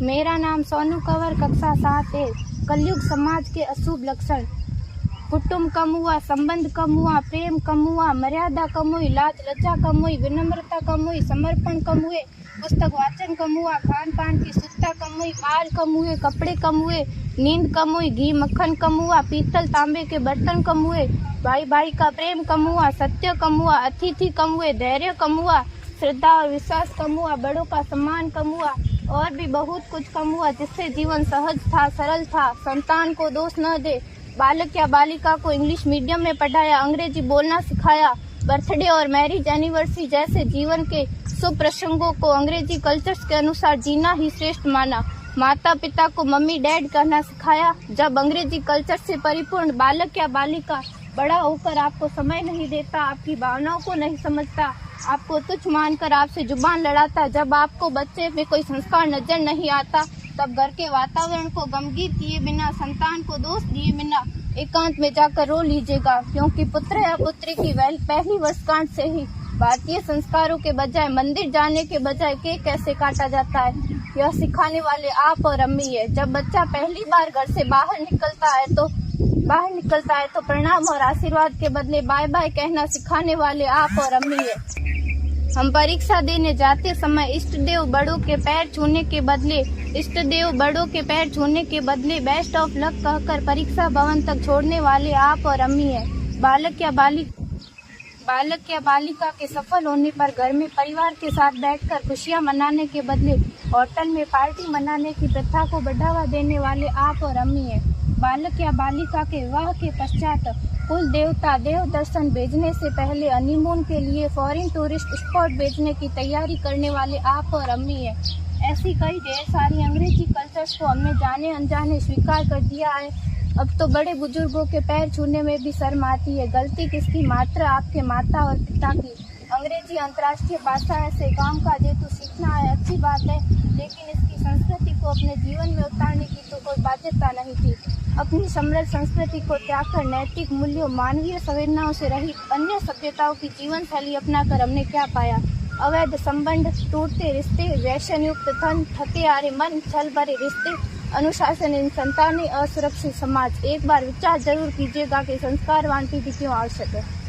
मेरा नाम सोनू कंवर, कक्षा 7 है। कलयुग समाज के अशुभ लक्षण। कुटुंब कम हुआ, संबंध कम हुआ, प्रेम कम हुआ, मर्यादा कम हुई, लाज लज्जा कम हुई, विनम्रता कम हुई, समर्पण कम हुए, पुस्तक वाचन कम हुआ, खान पान की शुद्धता कम हुई, बाल कम हुए, कपड़े कम हुए, नींद कम हुई, घी मक्खन कम हुआ, पीतल तांबे के बर्तन कम हुए, भाई भाई का प्रेम कम हुआ, सत्य कम हुआ, अतिथि कम हुए, धैर्य कम हुआ, श्रद्धा और विश्वास कम हुआ, बड़ों का सम्मान कम हुआ और भी बहुत कुछ कम हुआ, जिससे जीवन सहज था, सरल था। संतान को दोष न दे। बालक या बालिका को इंग्लिश मीडियम में पढ़ाया, अंग्रेजी बोलना सिखाया, बर्थडे और मैरिज एनिवर्सरी जैसे जीवन के शुभ प्रसंगों को अंग्रेजी कल्चर्स के अनुसार जीना ही श्रेष्ठ माना। माता पिता को मम्मी डैड कहना सिखाया। जब अंग्रेजी कल्चर से परिपूर्ण बालक या बालिका बड़ा होकर आपको समय नहीं देता, आपकी भावनाओं को नहीं समझता, आपको तुच्छ मानकर आपसे जुबान लड़ाता, जब आपको बच्चे में कोई संस्कार नजर नहीं आता, तब घर के वातावरण को गमगीन किए बिना, संतान को दोष दिए बिना एकांत में जाकर रो लीजिएगा, क्योंकि पुत्र या पुत्री की पहली वर्षगांठ से ही भारतीय संस्कारों के बजाय, मंदिर जाने के बजाय केक कैसे काटा जाता है, यह सिखाने वाले आप और अम्मी है। जब बच्चा पहली बार घर से बाहर निकलता है तो प्रणाम और आशीर्वाद के बदले बाय बाय कहना सिखाने वाले आप और अम्मी है। हम परीक्षा देने जाते समय इष्ट देव बड़ों के पैर छूने के बदले बेस्ट ऑफ लक कहकर परीक्षा भवन तक छोड़ने वाले आप और अम्मी है। बालक या बालिका के सफल होने पर घर में परिवार के साथ बैठकर खुशियां मनाने के बदले होटल में पार्टी मनाने की प्रथा को बढ़ावा देने वाले आप और अम्मी है। बालक या बालिका के विवाह के पश्चात कुल देवता देव दर्शन भेजने से पहले हनीमून के लिए फॉरेन टूरिस्ट स्पॉट भेजने की तैयारी करने वाले आप और अम्मी है। ऐसी कई ढेर सारी अंग्रेजी कल्चर्स को हमने जाने अनजाने स्वीकार कर दिया है। अब तो बड़े बुजुर्गों के पैर छूने में भी शर्म आती है। गलती किसकी? मात्र आपके माता और पिता की। अंग्रेजी अंतर्राष्ट्रीय भाषा है, से काम काज हेतु सीखना है, अच्छी बात है, लेकिन इसकी संस्कृति को अपने जीवन में उतारने की तो कोई बाध्यता नहीं थी। अपनी समृद्ध संस्कृति को त्याग कर नैतिक मूल्यों, मानवीय संवेदनाओं से रहित अन्य सभ्यताओं की जीवन शैली अपनाकर हमने क्या पाया? अवैध संबंध, टूटते रिश्ते, व्यसन युक्त धन, थके हारे मन, छल भरे रिश्ते, अनुशासनहीन संतानें, असुरक्षित समाज। एक बार विचार जरूर कीजिएगा कि संस्कारवान पीढ़ी क्यों आवश्यक है।